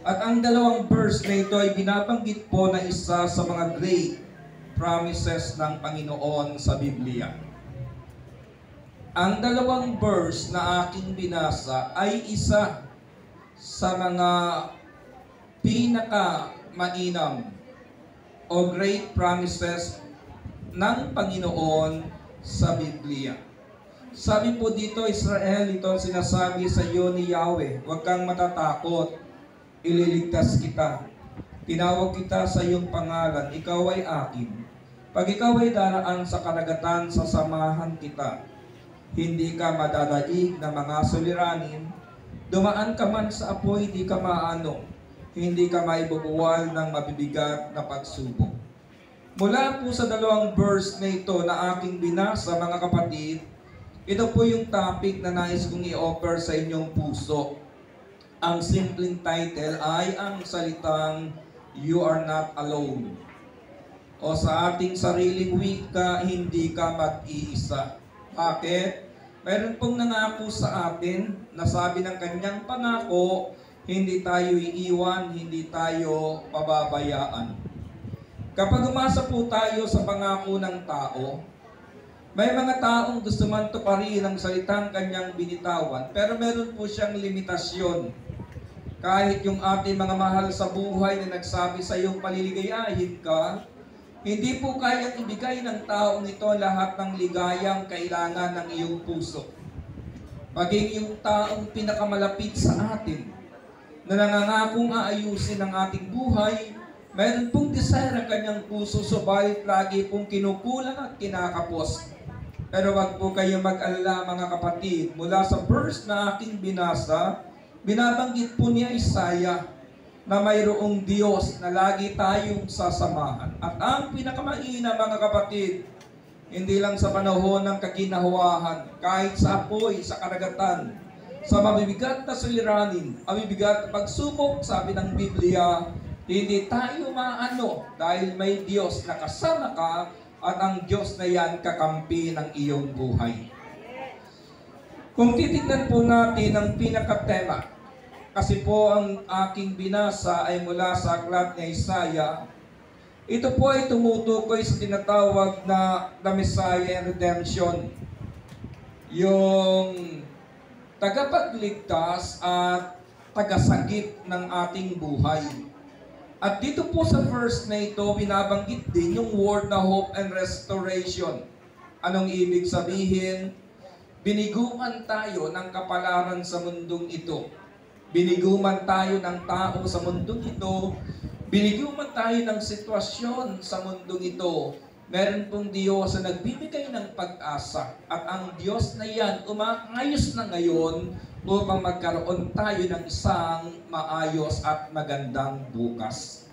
At ang dalawang verse na ito ay binabanggit po na isa sa mga great promises ng Panginoon sa Biblia. Ang dalawang verse na aking binasa ay isa sa mga pinaka-mainam o great promises ng Panginoon sa Biblia. Sabi po dito, Israel, ito ang sinasabi sa iyo ni Yahweh, huwag kang matatakot, ililigtas kita. Tinawag kita sa iyong pangalan, ikaw ay akin. Pag ikaw ay daraan sa karagatan, sasamahan kita. Hindi ka madadaig ng mga suliranin, dumaan ka man sa apoy, di ka maano, hindi ka maibubuwal ng mabibigat na pagsubok. Mula po sa dalawang verse na ito na aking binasa, mga kapatid, ito po yung topic na nais kong i-offer sa inyong puso. Ang simpleng title ay ang salitang You Are Not Alone. O sa ating sariling wika, hindi ka mag-iisa. Bakit? Mayroon pong nangako sa atin na sabi ng kanyang pangako, hindi tayo iiwan, hindi tayo pababayaan. Kapag umasa po tayo sa pangako ng tao, may mga taong gusto man tuparin ang salitang kanyang binitawan, pero meron po siyang limitasyon. Kahit yung ating mga mahal sa buhay na nagsabi sa iyong paliligayahin ka, hindi po kayang ibigay ng taong ito lahat ng ligayang kailangan ng iyong puso. Maging yung taong pinakamalapit sa atin, na nangangakong aayusin ang ating buhay, mayroon pong desire ang kanyang puso, subalit lagi pong kinukulang at kinakapos. Pero wag po kayo mag-alala, mga kapatid, mula sa verse na aking binasa, binabanggit po ni Isaiah na mayroong Diyos na lagi tayong sasamahan. At ang pinakamaina, mga kapatid, hindi lang sa panahon ng kakinahawahan, kahit sa apoy, sa karagatan, sa mabibigat na suliranin, mabibigat na pagsubok, sabi ng Biblia, hindi tayo maano dahil may Diyos na kasama ka at ang Diyos na yan kakampi ng iyong buhay. Kung titignan po natin ang pinakatema, kasi po ang aking binasa ay mula sa aklat ni Isaiah, ito po ay tumutukoy sa tinatawag na the Messiah and Redemption. Yung tagapagligtas at tagasagip ng ating buhay. At dito po sa verse na ito, binabanggit din yung word na hope and restoration. Anong ibig sabihin? Biniguan tayo ng kapalaran sa mundong ito. Biniguman tayo ng tao sa mundong ito. Biniguman tayo ng sitwasyon sa mundong ito. Meron pong Diyos na nagbibigay ng pag-asa. At ang Diyos na yan, umaayos na ngayon upang magkaroon tayo ng isang maayos at magandang bukas.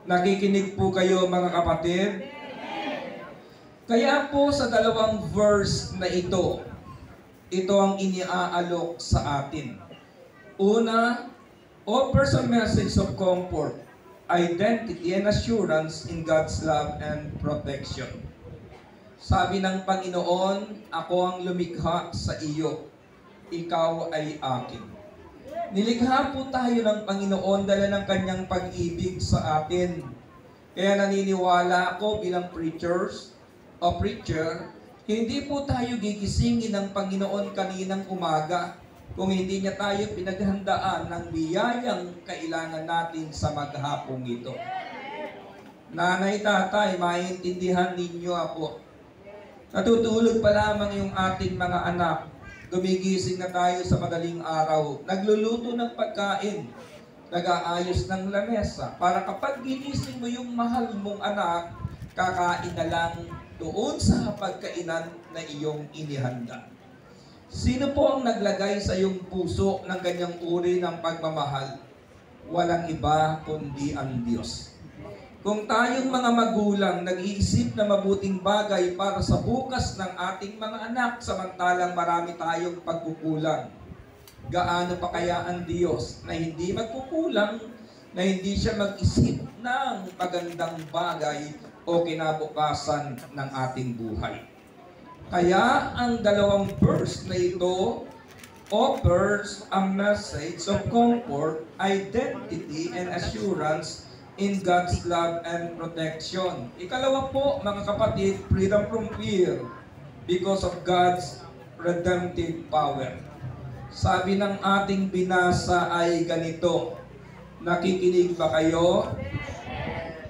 Nakikinig po kayo, mga kapatid? Kaya po sa dalawang verse na ito ang iniaalok sa atin. Una, offers a message of comfort, identity and assurance in God's love and protection. Sabi ng Panginoon, ako ang lumikha sa iyo, ikaw ay akin. Nilikha po tayo ng Panginoon dala ng kanyang pag-ibig sa atin. Kaya naniniwala ako bilang preacher, hindi po tayo gigisingin ng Panginoon kaninang umaga kung hindi niya tayo pinaghandaan ng biyayang kailangan natin sa maghapong ito. Nanay, tatay, maintindihan ninyo ako. Natutulog pa lamang yung ating mga anak. Gumigising na tayo sa madaling araw. Nagluluto ng pagkain. Nag-aayos ng lamesa. Para kapag ginising mo yung mahal mong anak, kakain na lang doon sa pagkainan na iyong inihanda. Sino po ang naglagay sa iyong puso ng ganyang uri ng pagmamahal? Walang iba kundi ang Diyos. Kung tayong mga magulang nag-iisip na mabuting bagay para sa bukas ng ating mga anak, samantalang marami tayong pagkukulang, gaano pa kaya ang Diyos na hindi magkukulang, na hindi siya mag-isip ng magandang bagay o kinabukasan ng ating buhay? Kaya ang dalawang verse na ito offers a message of comfort, identity, and assurance in God's love and protection. Ikalawa po, mga kapatid, freedom from fear because of God's redemptive power. Sabi ng ating binasa ay ganito, nakikinig ba kayo?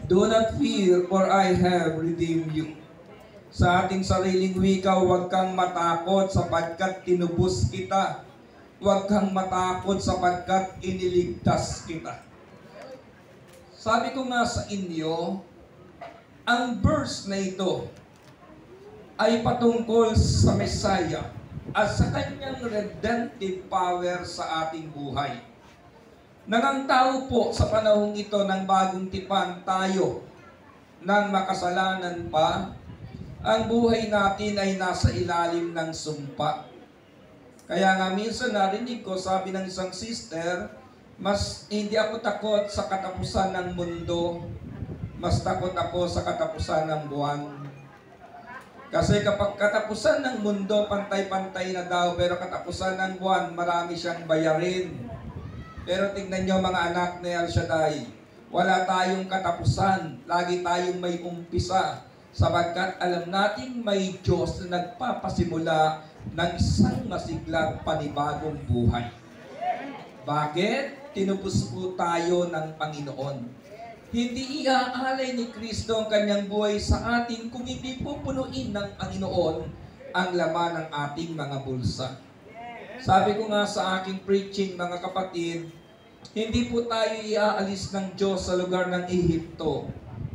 Do not fear, for I have redeemed you. Sa ating sariling wika, huwag kang matakot sapagkat tinubos kita. Huwag kang matakot sapagkat iniligtas kita. Sabi ko nga sa inyo, ang verse na ito ay patungkol sa Messiah at sa kanyang redemptive power sa ating buhay. Nang tao po sa panahong ito ng bagong tipan tayo ng makasalanan pa, ang buhay natin ay nasa ilalim ng sumpa. Kaya nga minsan narinig ko, sabi ng isang sister, mas hindi ako takot sa katapusan ng mundo, mas takot ako sa katapusan ng buwan. Kasi kapag katapusan ng mundo, pantay-pantay na daw, pero katapusan ng buwan, marami siyang bayarin. Pero tingnan nyo mga anak ni El Shaddai, wala tayong katapusan, lagi tayong may umpisa, sapagkat alam nating may Diyos na nagpapasimula ng isang masiglang panibagong buhay. Bakit? Tinubos po tayo ng Panginoon. Hindi iaalay ni Kristo ang kanyang buhay sa atin kung hindi pupunuin ng Panginoon ang laman ng ating mga bulsa. Sabi ko nga sa aking preaching, mga kapatid, hindi po tayo iaalis ng Diyos sa lugar ng Ehipto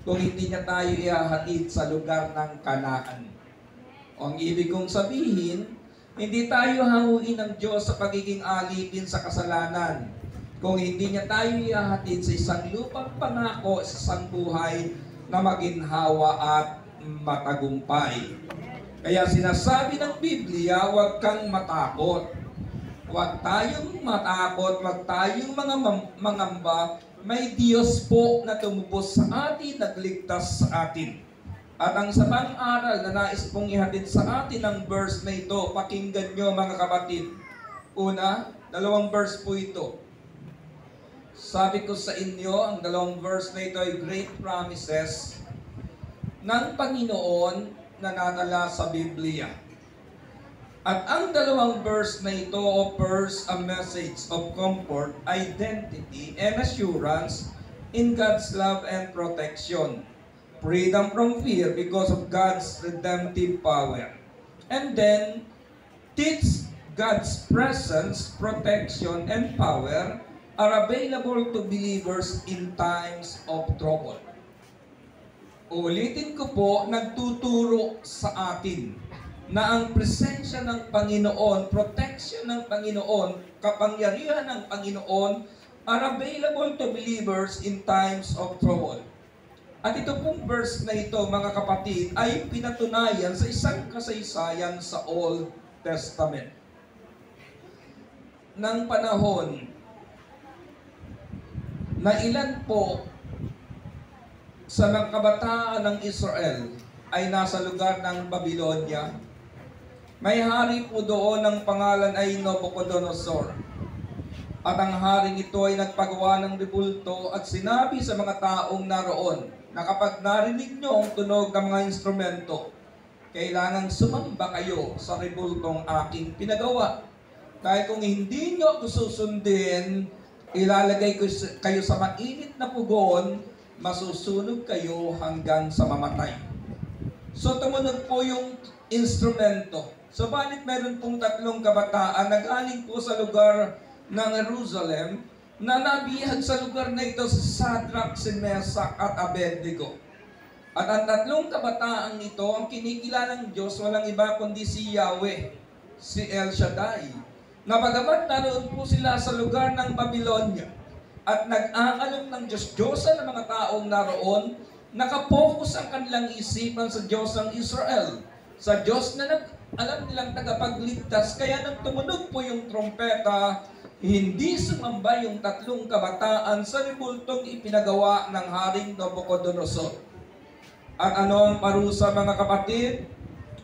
kung hindi niya tayo ihahatid sa lugar ng Kanaan. O ang ibig kong sabihin, hindi tayo hanguin ng Diyos sa pagiging alipin sa kasalanan kung hindi niya tayo ihahatid sa isang lupang pangako, sa isang buhay na maginhawa at matagumpay. Kaya sinasabi ng Biblia, huwag kang matakot. Huwag tayong matakot, huwag tayong mangamba. May Diyos po na tumubos sa atin, nagligtas sa atin. At ang sabang aral na nais pong ihatid sa atin ang verse na ito, pakinggan nyo mga kapatid. Una, 2 verse po ito. Sabi ko sa inyo, ang 2 verse na ito ay great promises ng Panginoon na natala sa Biblia. At ang 2 verse na ito offers a message of comfort, identity, and assurance in God's love and protection. Freedom from fear because of God's redemptive power. And then, teach God's presence, protection, and power are available to believers in times of trouble. Ulitin ko po, nagtuturo sa atin na ang presensya ng Panginoon, protection ng Panginoon, kapangyarihan ng Panginoon are available to believers in times of trouble. At ito pong verse na ito, mga kapatid, ay pinatunayan sa isang kasaysayan sa Old Testament. Nang panahon na ilan po sa mga kabataan ng Israel ay nasa lugar ng Babylonia, may hari po doon ang pangalan ay Nabucodonosor. At ang haring ito ay nagpagawa ng rebulto at sinabi sa mga taong naroon na kapag narinig nyo ang tunog ng mga instrumento, kailangan sumamba kayo sa rebultong aking pinagawa. Dahil kung hindi nyo ako susundin, ilalagay ko kayo sa mainit na pugon, masusunog kayo hanggang sa mamatay. So tumunog po yung instrumento. Subalit meron pong 3 kabataan na galing po sa lugar ng Jerusalem na nabihag sa lugar na ito si Shadrach, si Meshach at Abednego. At ang 3 kabataang ito, ang kinikilalang Diyos, walang iba kundi si Yahweh, si El Shaddai. Na bagamat naroon po sila sa lugar ng Babylonia at nag-aalok ng Diyos-Diyosan ng mga taong naroon, nakapokus ang kanilang isipan sa Diyos ng Israel, sa Diyos na alam nilang tagapagligtas. Kaya nang tumunog po yung trompeta, hindi sumamba yung 3 kabataan sa rebultong ipinagawa ng haring Nabucodonosor. At ano ang parusa, mga kapatid?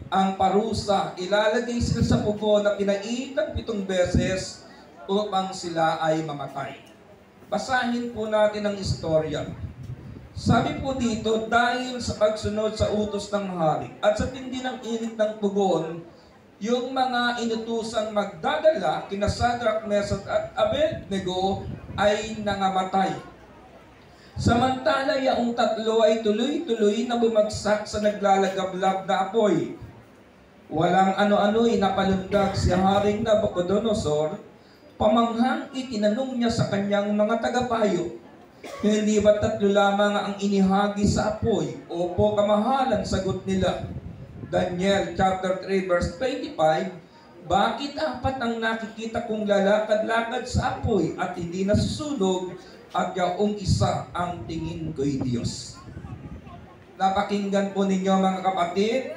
ang parusa, ilalagay sila sa pugo na pinainit ng 7 beses upang sila ay mamatay. Basahin po natin ang istorya. Sabi po dito, dahil sa pagsunod sa utos ng hari at sa tindi ng init ng pugon, yung mga inutusang magdadala kina Shadrach, Meshach at Abednego ay nangamatay. Samantala, yaong tatlo ay tuloy-tuloy na bumagsak sa naglalagablab na apoy. Walang ano-ano'y napalundag si Haring Nabucodonosor, pamanghang itinanong niya sa kanyang mga tagapayo, hindi ba 3 lamang ang inihagi sa apoy? Opo, kamahalan, sagot nila. Daniel chapter 3 verse 25, bakit 4 ang nakikita kong lalakad-lakad sa apoy at hindi nasusunog, at yaong isa ang tingin ko'y Diyos? Napakinggan po ninyo mga kapatid,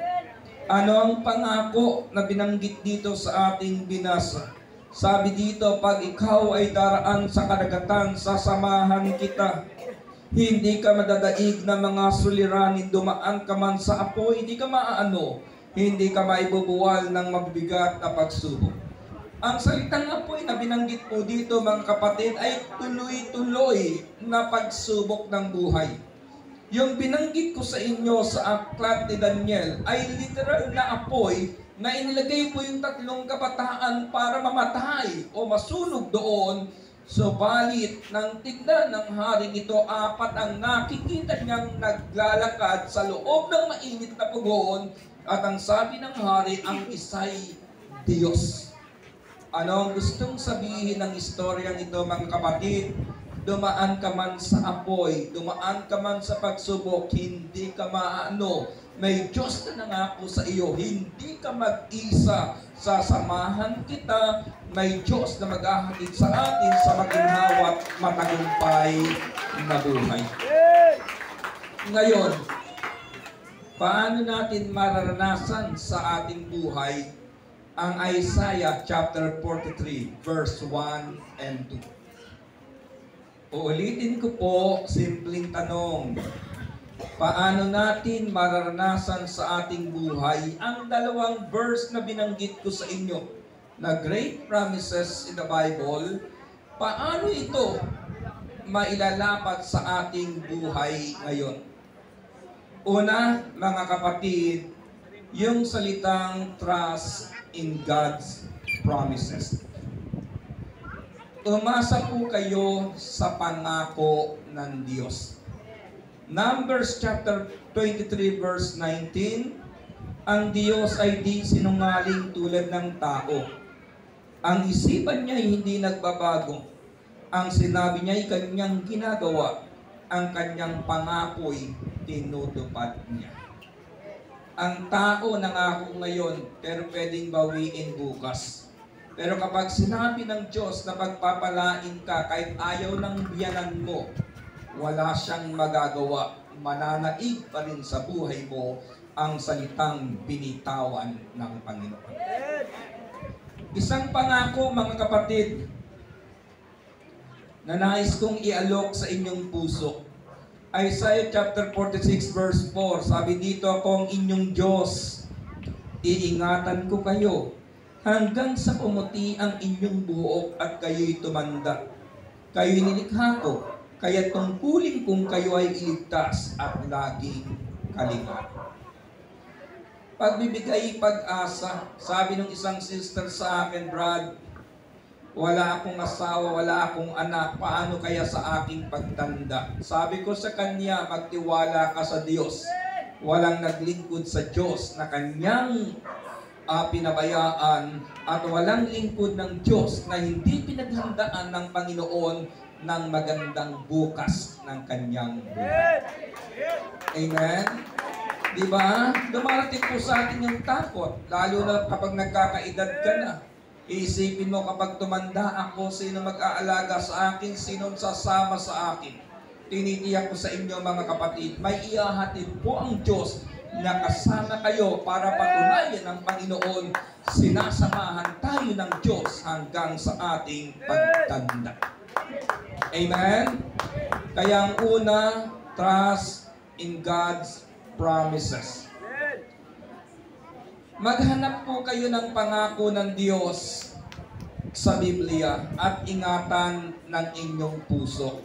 ano ang pangako na binanggit dito sa ating binasa? Sabi dito, pag ikaw ay daraan sa kadagatan, sasamahan kita. Hindi ka madadaig ng mga suliranin, dumaan ka man sa apoy, hindi ka maaano, hindi ka maibubuwal ng mabibigat na pagsubok. Ang salitang apoy na binanggit po dito mga kapatid ay tuloy-tuloy na pagsubok ng buhay. Yung binanggit ko sa inyo sa aklat ni Daniel ay literal na apoy na inilagay po yung 3 kabataan para mamatay o masunog doon. Subalit, nang tignan ng haring ito, 4 ang nakikita niyang naglalakad sa loob ng mainit na pugon, at ang sabi ng hari, ang isa'y Diyos. Ano ang gustong sabihin ng istoryang ito mga kapatid? Dumaan ka man sa apoy, dumaan ka man sa pagsubok, hindi ka maano. May Diyos na nangako sa iyo, hindi ka mag-isa. Sasamahan kita, may Diyos na maghahatid sa atin sa maginhawa't matagumpay na buhay. Ngayon, paano natin mararanasan sa ating buhay ang Isaiah chapter 43 verse 1 and 2? Uulitin ko po, simpleng tanong. Paano natin mararanasan sa ating buhay ang 2 verse na binanggit ko sa inyo na great promises in the Bible? Paano ito mailalapat sa ating buhay ngayon? Una, mga kapatid, yung salitang trust in God's promises. Umasa po kayo sa pangako ng Diyos. Numbers chapter 23 verse 19, ang Diyos ay di sinungaling tulad ng tao. Ang isipan niya ay hindi nagbabago. Ang sinabi niya ay kanyang ginagawa. Ang kanyang pangako'y tinutupad niya. Ang tao nangako ngayon, pero pwedeng bawiin bukas. Pero kapag sinabi ng Diyos na pagpapalain ka kahit ayaw ng biyanan mo, wala siyang magagawa. Mananaig pa rin sa buhay mo ang salitang binitawan ng Panginoon. Isang pangako mga kapatid na nais kong ialok sa inyong puso. Isaiah chapter 46 verse 4, sabi dito, kung inyong Diyos, iingatan ko kayo hanggang sa pumuti ang inyong buhok at kayo'y tumanda. Kayo'y nilikha ko, kaya tungkulin kung kayo ay iligtas at laging kalinga. Pagbibigay pag-asa, sabi ng isang sister sa akin, Brad, wala akong asawa, wala akong anak, paano kaya sa aking pagtanda? Sabi ko sa kanya, magtiwala ka sa Diyos. Walang naglingkod sa Diyos na kanyang pinabayaan, at walang lingkod ng Diyos na hindi pinaghandaan ng Panginoon ng magandang bukas ng kanyang buhay. Amen? Diba? Dumarating po sa atin yung takot, lalo na kapag nagkakaedad ka na. Iisipin mo, kapag tumanda ako, sino mag-aalaga sa akin, sino sasama sa akin. Tinitiyak ko sa inyo mga kapatid, may ihahatid po ang Diyos na kasama kayo para patunayan ng Panginoon, sinasamahan tayo ng Diyos hanggang sa ating pagtanda. Amen? Kaya ang una, trust in God's promises. Maghanap po kayo ng pangako ng Diyos sa Biblia at ingatan ng inyong puso.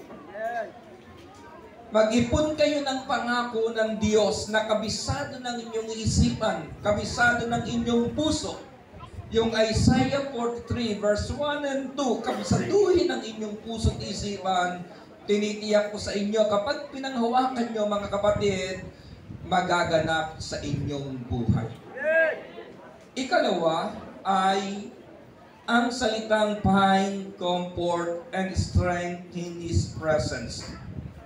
Mag-ipon kayo ng pangako ng Diyos na kabisado ng inyong isipan, kabisado ng inyong puso. Yung Isaiah 43 verse 1 and 2, kabisaduhin ng inyong puso at isipan. Tinitiyak ko sa inyo, kapag pinanghawakan nyo mga kapatid, magaganap sa inyong buhay. Ikalawa ay ang salitang find comfort and strength in His presence.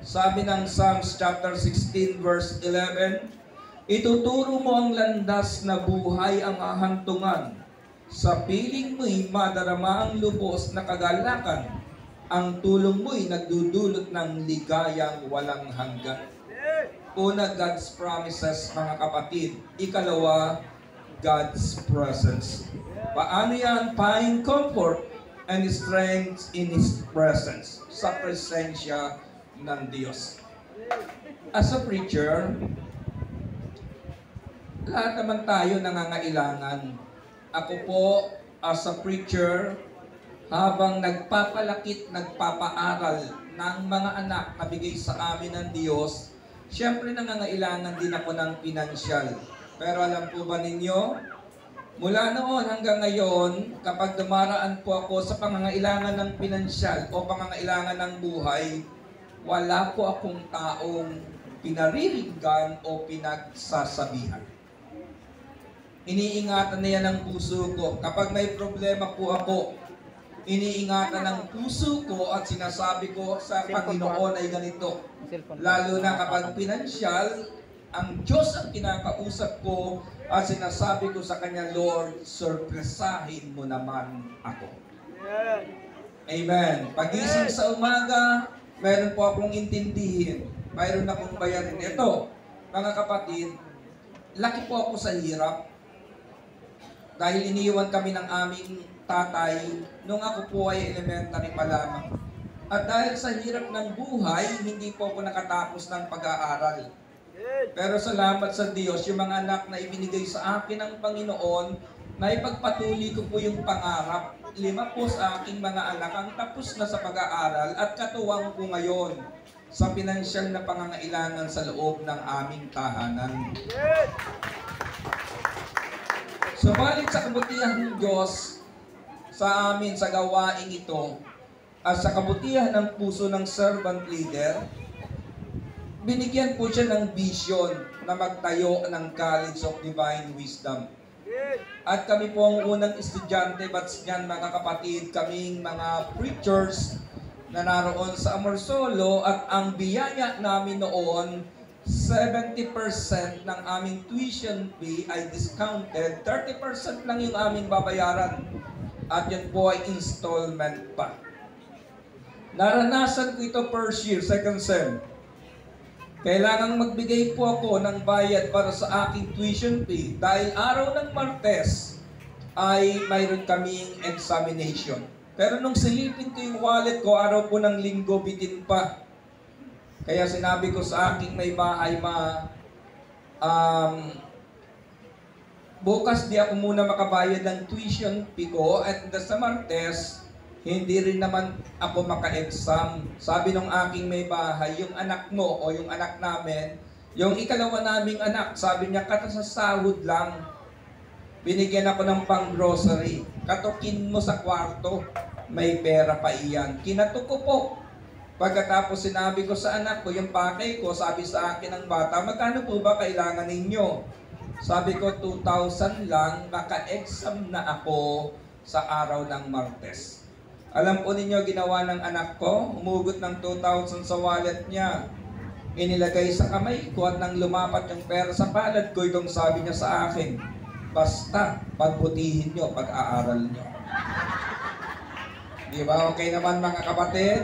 Sabi ng Psalms chapter 16 verse 11, ituturo mo ang landas na buhay ang hahantungan. Sa piling mo'y madarama ang lubos na kagalakan. Ang tulong mo'y nagdudulot ng ligayang walang hanggan. Una, God's promises, mga kapatid. Ikalawa, God's presence. Paano yan? Find comfort and strength in His presence. Sa presensya ng Diyos. As a preacher, lahat naman tayo nangangailangan. Ako po, as a preacher, habang nagpapalakit, nagpapaaral ng mga anak na bigay sa amin ng Diyos, siyempre nangangailangan din ako ng pinansyal. Pero alam po ba ninyo, mula noon hanggang ngayon, kapag dumaraan po ako sa pangangailangan ng pinansyal o pangangailangan ng buhay, wala po akong taong pinariringgan o pinagsasabihan. Iniingatan na yan ng puso ko. Kapag may problema po ako, iniingatan ng puso ko at sinasabi ko sa Panginoon ay ganito. Lalo na kapag pinansyal, ang Diyos ang kinakausap ko at sinasabi ko sa Kanya, Lord, surpresahin mo naman ako. Amen. Pagising sa umaga, mayroon po akong intindihin. Mayroon akong bayarin. Ito, mga kapatid, laki po ako sa hirap. Dahil iniwan kami ng aming tatay nung ako po ay elementary pa lamang. At dahil sa hirap ng buhay, hindi po ako nakatapos ng pag-aaral. Pero salamat sa Diyos, yung mga anak na ibinigay sa akin ng Panginoon, na ipagpatuloy ko po yung pangarap. 5 po sa aking mga anak ang tapos na sa pag-aaral at katuwang ko ngayon sa pinansyal na pangangailangan sa loob ng aming tahanan. Subalit sa kabutihan ng Diyos sa amin sa gawaing ito at sa kabutihan ng puso ng servant leader, binigyan po siya ng vision na magtayo ng College of Divine Wisdom. At kami po ang unang estudyante, batch niyan mga kapatid, kaming mga preachers na naroon sa Amorsolo at ang biyaya namin noon, 70% ng aming tuition fee ay discounted, 30% lang yung aming babayaran at yan po ay installment pa. Naranasan ko ito first year, second sem. Kailangang magbigay po ako ng bayad para sa aking tuition fee dahil araw ng Martes ay mayroon kaming examination. Pero nung silipin ko yung wallet ko, araw po ng Linggo, bitin pa. Kaya sinabi ko sa aking may bahay, bukas di ako muna makabayad ng tuition fee ko at sa Martes, hindi rin naman ako maka-exam. Sabi nung aking may bahay, yung anak mo o yung anak namin, yung ikalawa naming anak, sabi niya, katasasahod lang. Binigyan ako ng pang-grocery. Katukin mo sa kwarto, may pera pa iyan. Kinatok ko po. Pagkatapos sinabi ko sa anak ko, yung pakay ko, sabi sa akin ng bata, magkano po ba kailangan ninyo? Sabi ko, 2,000 lang, maka-exam na ako sa araw ng Martes. Alam po ninyo, ginawa ng anak ko, umugot ng 2,000 sa wallet niya. Inilagay sa kamay ko at nang lumapat yung pera sa palad ko, itong sabi niya sa akin, basta, pagbutihin nyo, pag-aaral nyo. Di ba? Okay naman mga kapatid?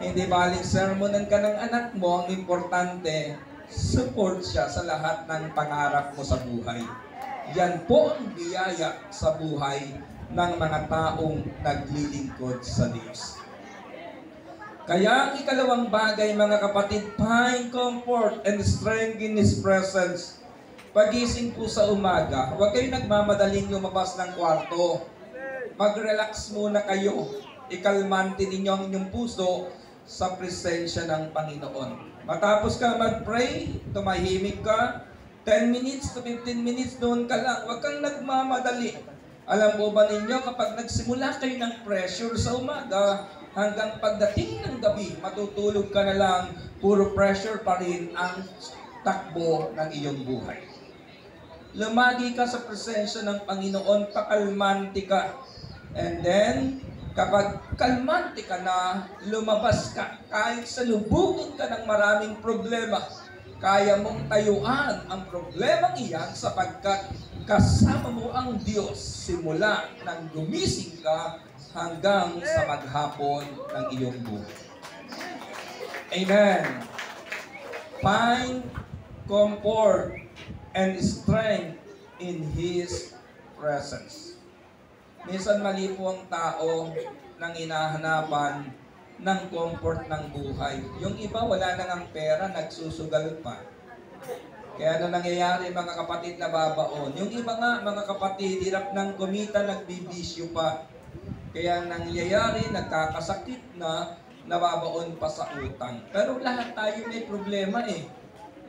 Hindi baling sermonan ka ng anak mo, ang importante, support siya sa lahat ng pangarap mo sa buhay. Yan po ang biyaya sa buhay ng mga taong naglilingkod sa Diyos. Kaya ang ikalawang bagay mga kapatid, find comfort and strength in His presence. Pagising po sa umaga, huwag kayong nagmamadaling lumabas ng kwarto. Mag-relax muna kayo. Ikalmante ninyo ang inyong puso sa presensya ng Panginoon. Matapos ka mag-pray, tumahimik ka, 10 minutes to 15 minutes, doon ka lang. Huwag kang nagmamadali. Alam mo ba ninyo, kapag nagsimula kayo ng pressure sa umaga, hanggang pagdating ng gabi, matutulog ka na lang, puro pressure pa rin ang takbo ng iyong buhay. Lumagi ka sa presensya ng Panginoon, pakalmante ka. And then, kapag kalmante ka na, lumabas ka, kahit salubungin ka ng maraming problema, kaya mong tayuan ang problemang iyan sapagkat kasama mo ang Diyos simula nang gumising ka hanggang sa maghapon ng iyong buhay. Amen. Find comfort and strength in His presence. Minsan mali po ang tao nang hinahanapan ng comfort ng buhay. Yung iba wala nang ang pera, nagsusugal pa. Kaya ano nangyayari mga kapatid na babaon? Yung iba nga mga kapatid, hirap ng kumita, nagbibisyo pa. Kaya nangyayari, nagkakasakit na, nababaon pa sa utang. Pero lahat tayo may problema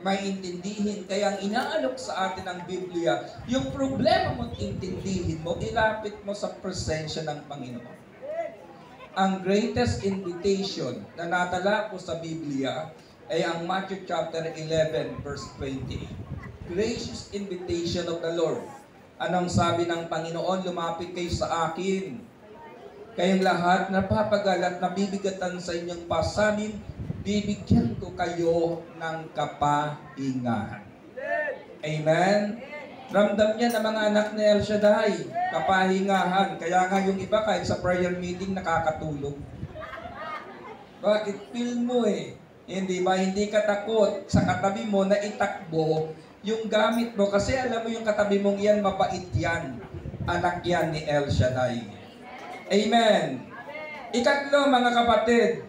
maintindihin. Kaya ang inaalok sa atin ng Biblia, yung problema mo't intindihin mo, ilapit mo sa presensya ng Panginoon. Ang greatest invitation na natala po sa Biblia ay ang Matthew chapter 11 verse 20. Gracious invitation of the Lord. Anong sabi ng Panginoon? Lumapit kayo sa akin. Kayong lahat napapagalat, nabibigatan sa inyong pasanin, bibigyan ko kayo ng kapahingahan. Amen? Ramdam niya ng mga anak ni El Shaddai, kapahingahan. Kaya nga yung iba kahit sa prayer meeting nakakatulog. Bakit? Feel mo Hindi ba? Hindi ka takot sa katabi mo na itakbo yung gamit mo. Kasi alam mo yung katabi mong yan, mabait yan. Anak yan ni El Shaddai. Amen. Ikatlo mga kapatid,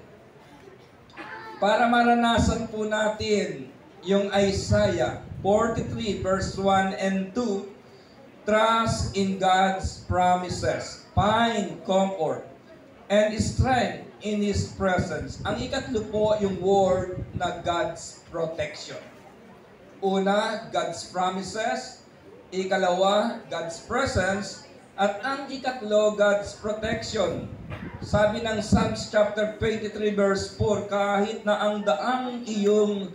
para maranasan po natin yung Isaiah 43 verse 1 and 2, trust in God's promises, find comfort and strength in His presence. Ang ikatlo po yung word na God's protection. Una, God's promises. Ikalawa, God's presence. At ang ikatlo, God's protection. Sabi ng Psalms chapter 23 verse 4, kahit na ang daang iyong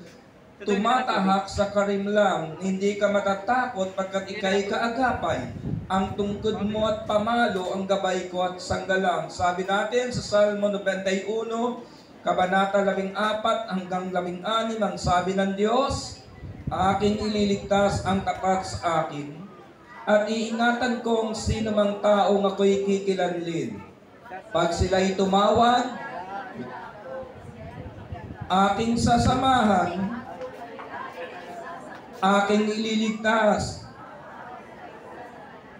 tumatahak sa karimlang, hindi ka matatakot pagkat ika'y kaagapay. Ang tungkod mo at pamalo, ang gabay ko at sanggalang. Sabi natin sa Salmo 91, Kabanata 14 hanggang 16, ang sabi ng Diyos, aking ililigtas ang tapat sa akin, at iingatan kong sino mang taong ako'y kikilanlin. Pag sila'y tumawag, aking sasamahan, aking ililigtas.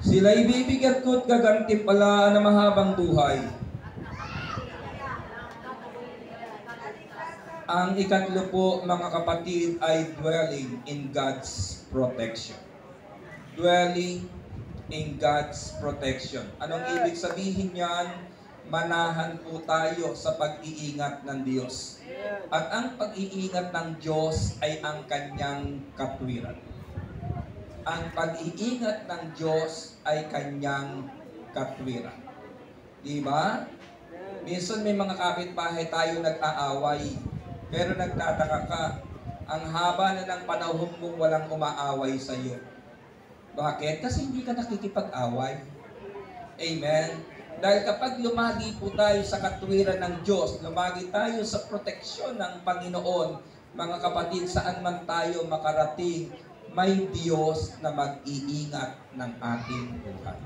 Sila'y bibigyan ko't gagantimpalaan ng mahabang buhay. Ang ikatlo po mga kapatid ay dwelling in God's protection. Dwelling in God's protection. Anong ibig sabihin yan? Manahan po tayo sa pag-iingat ng Diyos. At ang pag-iingat ng Diyos ay ang kanyang katwiran. Ang pag-iingat ng Diyos ay kanyang katwiran. Diba? Minsan may mga kapitbahay tayo nag-aaway. Pero nagtataka ka, ang haba na ng panahon mong walang umaaway sa iyo. Bakit? Kasi hindi ka nakikipag-away. Amen? Dahil kapag lumagi po tayo sa katwiran ng Diyos, lumagi tayo sa proteksyon ng Panginoon, mga kapatid, saan man tayo makarating, may Diyos na mag-iingat ng ating buhay.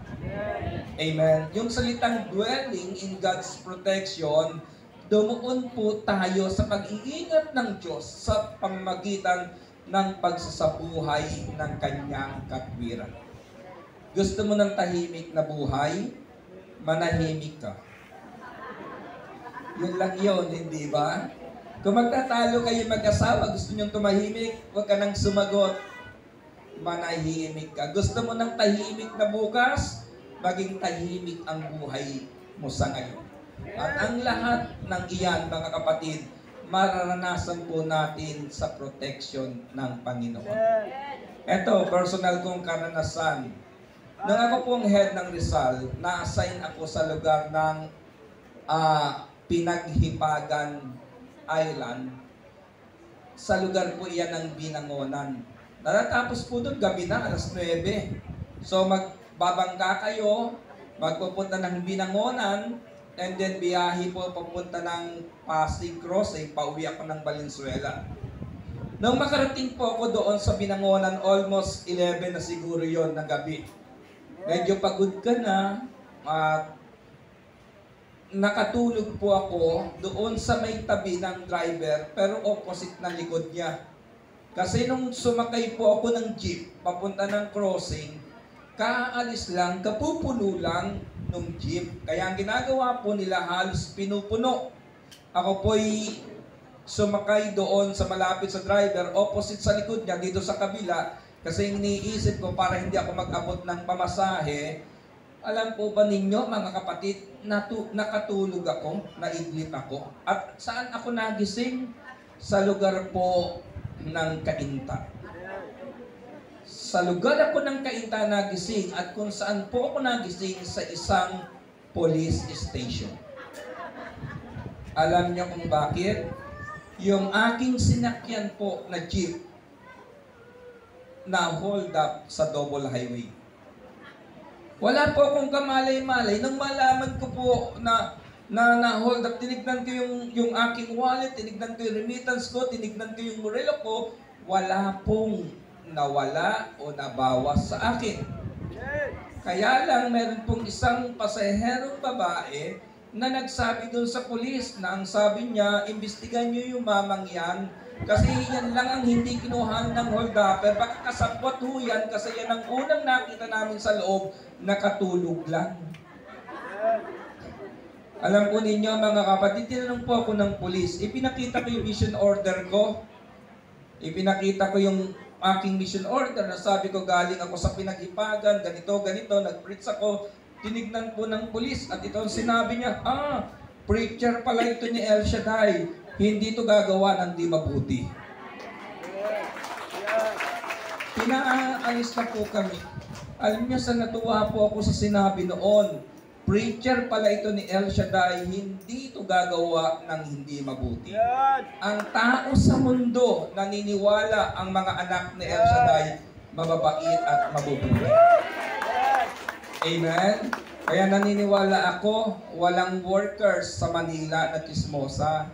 Amen? Yung salitang dwelling in God's protection, dumuon po tayo sa pag-iingat ng Diyos sa pamamagitan ng pagsasabuhay ng kanyang katwiran. Gusto mo ng tahimik na buhay? Manahimik ka. Yun lang yun, hindi ba? Kung magtatalo kayo mag-asawa, gusto nyong tumahimik, huwag ka nang sumagot. manahimik ka. Gusto mo ng tahimik na bukas? Maging tahimik ang buhay mo sa ngayon. At ang lahat ng iyan, mga kapatid, mararanasan po natin sa protection ng Panginoon. Ito, personal kong karanasan. Nung ako pong head ng Rizal, na-assign ako sa lugar ng Pinaghipagan Island. Sa lugar po iyan ng Binangonan. Natatapos po doon, gabi na, alas 9. So magbabangka kayo, magpupunta ng Binangonan, and then biyahe po papunta ng Pasig Crossing, pauwi ako ng Valenzuela. Nung makarating po ako doon sa Binangonan, almost 11 na siguro yon na gabi. Medyo pagod ka na, at nakatulog po ako doon sa may tabi ng driver, pero opposite na likod niya. Kasi nung sumakay po ako ng jeep, papunta ng crossing, kaalis lang, kapupuno lang ng jeep. Kaya ang ginagawa po nila, halos pinupuno. Ako po'y sumakay doon sa malapit sa driver, opposite sa likod niya, dito sa kabila, kasi iniisip ko para hindi ako mag-abot ng pamasahe. Alam po ba ninyo, mga kapatid, nakatulog ako, naidlip ako. At saan ako nagising? Sa lugar po ng Cainta. Sa lugar ako ng Cainta nagising, at kung saan po ako nagising, sa isang police station. Alam niyo kung bakit? Yung aking sinakyan po na jeep na hold up sa double highway. Wala po akong kamalay-malay. Nang malaman ko po na hold up, tinignan ko yung aking wallet, tinignan ko yung remittance ko, tinignan ko yung relo ko, wala pong nawala o nabawas sa akin. Kaya lang, meron pong isang pasaherong babae na nagsabi doon sa pulis na ang sabi niya, imbestigan niyo yung mamang yan kasi yan lang ang hindi kinuhaan ng hold upper. Baka kasabwat ho yan kasi yan ang unang nakita namin sa loob, nakatulog lang. Alam po ninyo, mga kapatid, tinanong po ako ng pulis. Ipinakita ko yung mission order ko. Ipinakita ko yung aking mission order na sabi ko galing ako sa Pinaghipagan, ganito, nag-preach ako. Tinignan po ng pulis at ito ang sinabi niya, preacher pala ito ni El Shaddai. Hindi ito gagawa ng di mabuti. Pinaalis na po kami. Alam niyo, sa natuwa po ako sa sinabi noon, preacher pala ito ni El Shaddai, hindi ito gagawa ng hindi mabuti. Ang tao sa mundo, naniniwala ang mga anak ni El Shaddai, mababait at mabubuti. Amen? Kaya naniniwala ako, walang workers sa Manila na chismosa.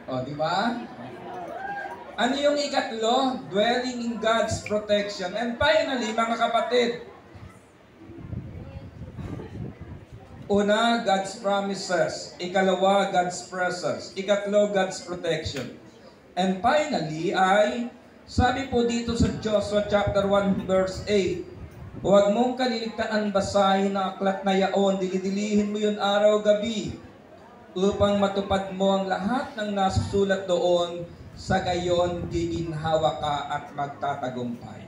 O, di ba? Ano yung ikatlo? Dwelling in God's protection. And finally, mga kapatid, una, God's promises. Ikalawa, God's presence. Ikatlo, God's protection. And finally, sabi po dito sa Joshua chapter 1 verse 8, huwag mong kaliligtaan basahin ang aklat na yaon, dilidilihin mo yun araw-gabi, upang matupad mo ang lahat ng nasusulat doon, sa gayon giginhawa ka at magtatagumpay.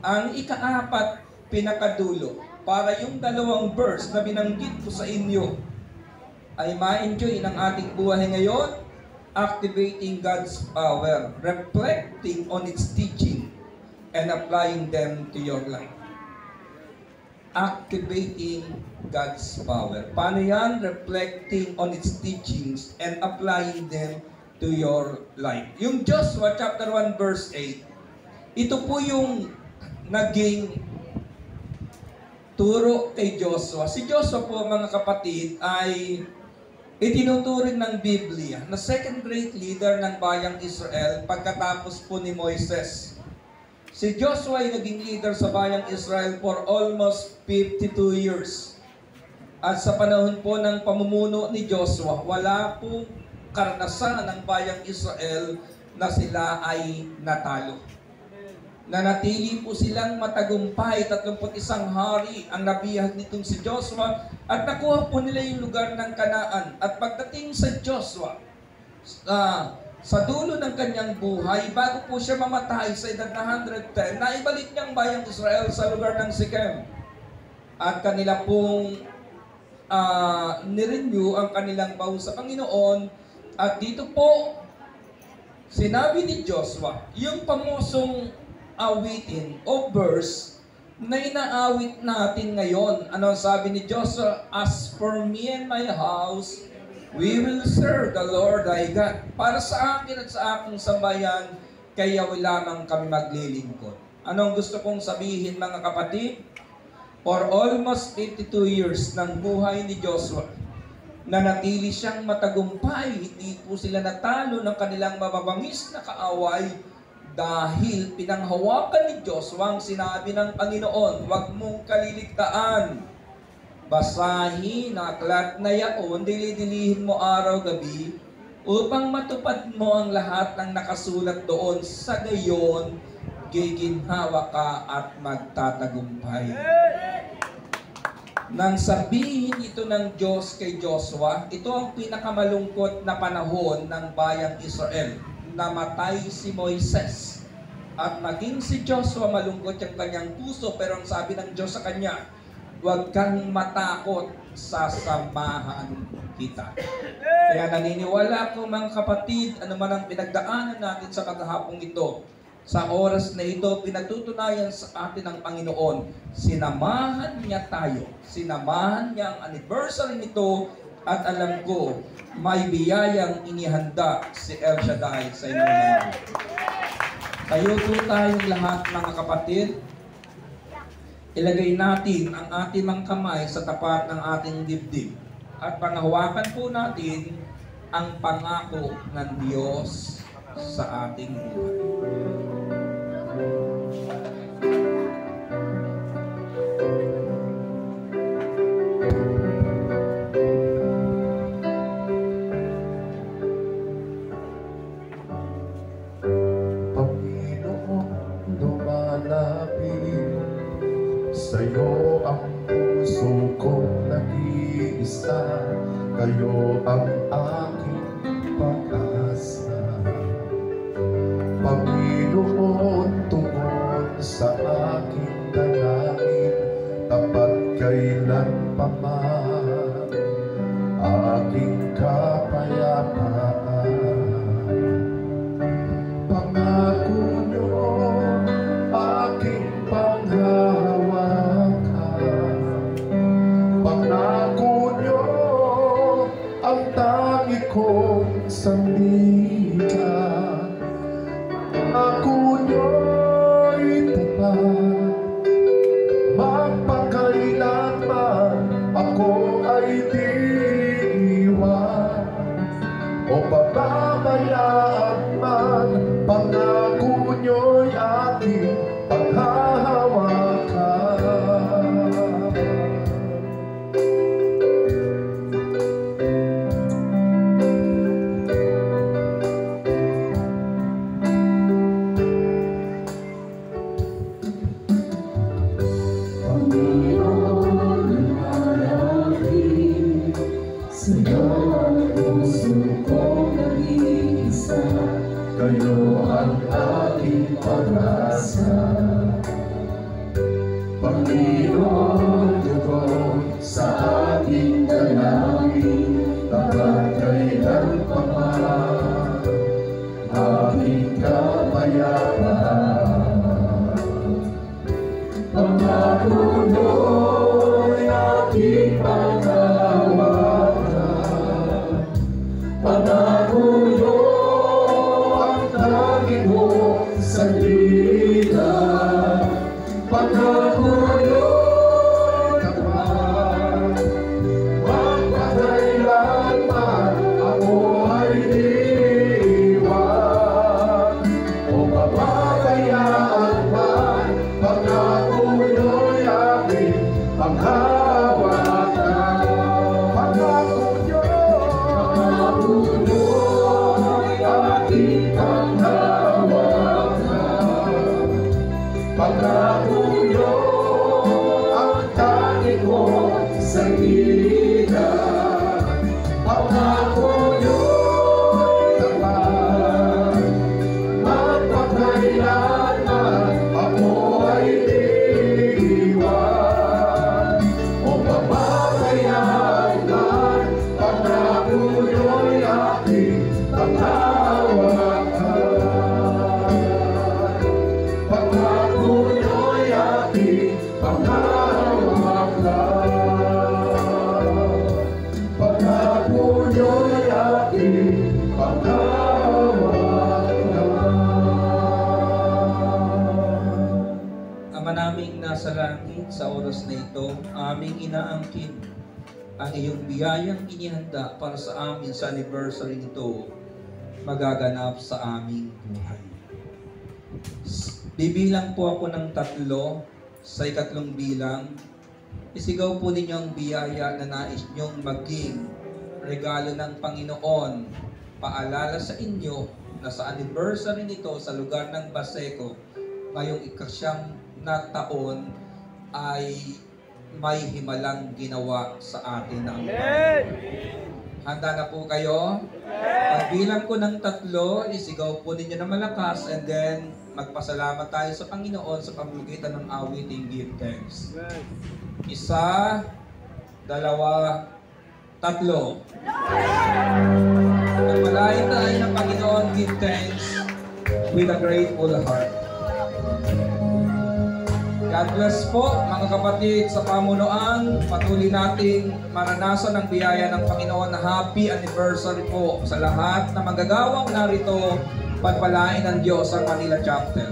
Ang ikaapat, pinakadulo, para yung dalawang verse na binanggit ko sa inyo ay ma-enjoy ng ating buhay ngayon, activating God's power, reflecting on its teaching, and applying them to your life. Activating God's power. Paano yan? Reflecting on its teachings and applying them to your life. Yung Joshua chapter 1 verse 8, ito po yung naging turo kay Joshua. Si Joshua po, mga kapatid, ay itinuturing ng Biblia na second great leader ng bayang Israel pagkatapos po ni Moises. Si Joshua ay naging leader sa bayang Israel for almost 52 years. At sa panahon po ng pamumuno ni Joshua, wala pong karanasan ng bayang Israel na sila ay natalo. Nanatili po silang matagumpay, 31 hari ang nabihag nitong si Joshua, at nakuha po nila yung lugar ng Kanaan. At pagdating sa Joshua, sa dulo ng kanyang buhay, bago po siya mamatay sa edad na 110, naibalik niya ang bayang Israel sa lugar ng Sikem. At kanila pong nirenew ang kanilang baho sa Panginoon. At dito po, sinabi ni Joshua, yung pamosong awitin o verse na inaawit natin ngayon. Ano sabi ni Joshua? As for me and my house, we will serve the Lord thy God. Para sa akin at sa aking sambayan, kaya lamang kami maglilingkod. Anong gusto kong sabihin, mga kapatid? For almost 82 years ng buhay ni Joshua, nanatili siyang matagumpay. Hindi po sila natalo ng kanilang mababangis na kaaway dahil pinanghawakan ni Joshua ang sinabi ng Panginoon, huwag mong kaliligtaan. Basahin, aklat na yaon, dili-dilihin mo araw-gabi upang matupad mo ang lahat ng nakasulat doon. Sa gayon, giginhawa ka at magtatagumpay. Nang sabihin ito ng Diyos kay Joshua, ito ang pinakamalungkot na panahon ng bayang Israel. Namatay si Moises. At maging si Joshua, malungkot yung kanyang puso, pero ang sabi ng Diyos sa kanya, huwag kang matakot, sasamahan kita. Kaya naniniwala ko, mga kapatid, ano man ang pinagdaanan natin sa maghapong ito, sa oras na ito, pinatutunayan sa atin ng Panginoon, sinamahan niya tayo, sinamahan niya ang anniversary nito, at alam ko, may biyayang inihanda si El Shaddai sa inyo ngayon. Tayo po tayong lahat, mga kapatid, ilagay natin ang ating mga kamay sa tapat ng ating dibdib at panghawakan po natin ang pangako ng Diyos sa ating buhay. Sa'yo ang puso kong nag-iisa, kayo ang aking pag-asa. Panginoon, tungkol sa aking dalangin, tapat kailanpaman, aking kapayapaan. Pangako niyo, aking panghahawakan. Pangako niyo, ang tangi kong sandigan. Pangako niyo'y tapat, magpakailanman ako ay di iwan o pababayaan man. Pangako niyo'y aking paghahawakan. Panginoon, lumalapit sa'yo ang puso kong nag-iisa, kayo ang aking pag-asa. Panginoon, tugon sa aking dalangin, tapat kailanpaman, aking kapayapaan. Pangako niyo'y aking panghahawakan. Pangako niyo, ang tangi kong sandigan. Pangako niyo'y tapat, magpakailanman ako ay di iwan o pababayaan man. Pangako niyo'y aking panghahawakan. Pangako niyo'y aking panghahawakan. Pangako niyo, ang tangi kong sandigan. Pangako niyo'y tapat, panghawakan. Pangako nyo'y ating panghawakan. Pangako nyo'y ating panghawakan. Ama naming nasa langit, sa oras na ito, aming inaangkin ang iyong biyayang inihanda para sa amin sa anniversary nito magaganap sa aming buhay. Bibilang po ako ng 3, sa ikatlong bilang, isigaw po ninyo ang biyaya na nais nyong maging regalo ng Panginoon, paalala sa inyo na sa anniversary nito sa lugar ng Baseco, ngayong ikasyam na taon ay may himalang ginawa sa atin na Amen. Handa na po kayo? Pagbilang ko ng 3, isigaw po ninyo na malakas and then magpasalamat tayo sa Panginoon sa pamamagitan ng awiting give thanks. 1, 2, 3. Pagpalain tayo ng Panginoon, give thanks with a grateful heart. God bless po mga kapatid sa pamunuan. Patuloy nating maranasan ang biyaya ng Panginoon na happy anniversary po sa lahat na magagawang narito. Pagpalain ng Diyos ang Manila Chapter.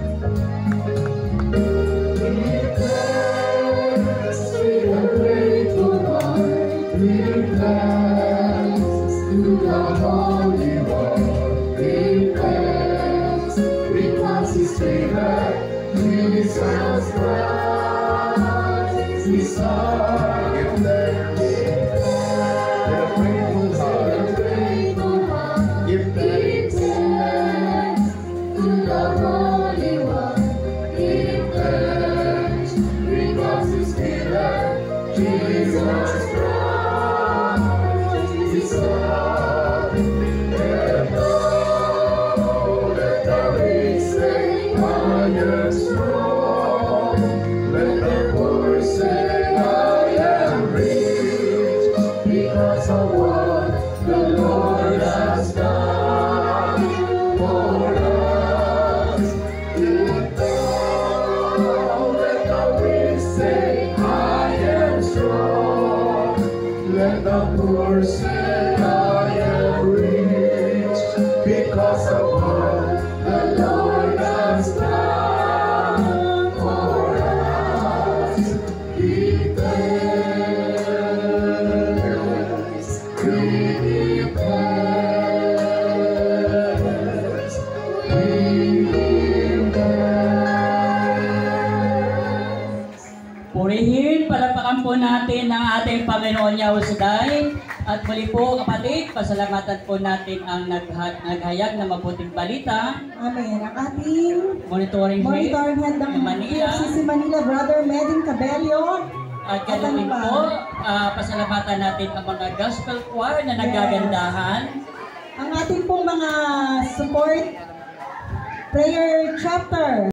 Purihin, palapakan po natin ang ating Panginoon Yahushua. At muli po kapatid, pasalamatan po natin ang naghayag na mabuting balita. Amen. Ang ating Monitoring head ng Manila. FCC Manila, Brother Medin Cabello. At ganun din po, pasalamatan natin ang mga gospel choir na nagagandahan. Ang ating pong mga support prayer chapter.